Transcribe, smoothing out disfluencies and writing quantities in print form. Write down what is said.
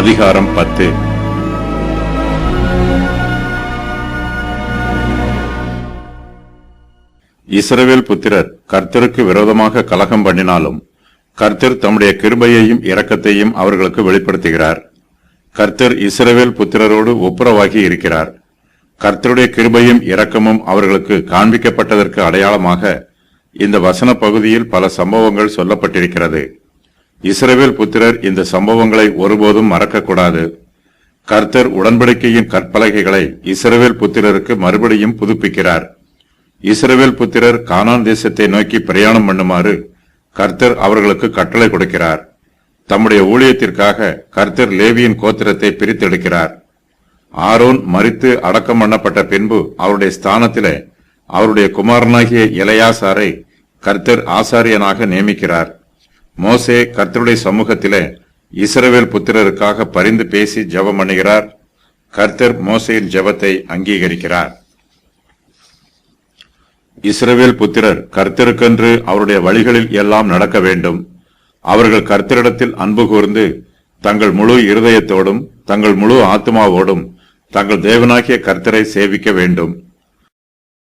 அதிகாரம் 10. இஸ்ரவேல் புத்திரர் கர்த்தருக்கு விரோதமாக கலகம் பண்ணினாலும் கர்த்தர் தம்முடைய கிருபையையும் இரக்கத்தையும் அவர்களுக்கு வெளிப்படுத்துகிறார். கர்த்தர் இஸ்ரவேல் புத்திரரோடு ஒப்புரவாகி இருக்கிறார். கர்த்தருடைய கிருபையும் இரக்கமும் அவர்களுக்கு காண்பிக்கப்பட்டதற்கு அடையாளமாக இந்த வசன பகுதியில் பல சம்பவங்கள் சொல்லப்பட்டிருக்கிறது. இஸ்ரவேல் புத்திரர் இந்த சம்பவங்களை ஒருபோதும் மறக்கக்கூடாது. கர்த்தர் உடன்படிக்கையின் கற்பலகைகளை இஸ்ரவேல் புத்திரருக்கு மறுபடியும் புதுப்பிக்கிறார். இஸ்ரவேல் புத்திரர் கானான் தேசத்தை நோக்கி பிரயாணம் பண்ணுமாறு கர்த்தர் அவர்களுக்கு கட்டளை கொடுக்கிறார். தம்முடைய ஊழியத்திற்காக கர்த்தர் லேவியின் கோத்திரத்தை பிரித்தெடுக்கிறார். ஆரோன் மரித்து அடக்கம் பண்ணப்பட்ட பின்பு அவருடைய ஸ்தானத்திலே அவருடைய குமாரனாகிய எலெயாசாரை கர்த்தர் ஆசாரியனாக நியமிக்கிறார். மோசே கர்த்தருடைய சமூகத்திலே இஸ்ரவேல் புத்திரருக்காக பரிந்து பேசி ஜெபம் பண்ணுகிறார். கர்த்தர் மோசேயின் ஜெபத்தை அங்கீகரிக்கிறார். இஸ்ரவேல் புத்திரர் கர்த்தருக்கென்று அவருடைய வழிகளில் எல்லாம் நடக்க வேண்டும். அவர்கள் கர்த்தரிடத்தில் அன்பு கூர்ந்து தங்கள் முழு இருதயத்தோடும் தங்கள் முழு ஆத்மாவோடும் தங்கள் தேவனாகிய கர்த்தரை சேவிக்க வேண்டும்.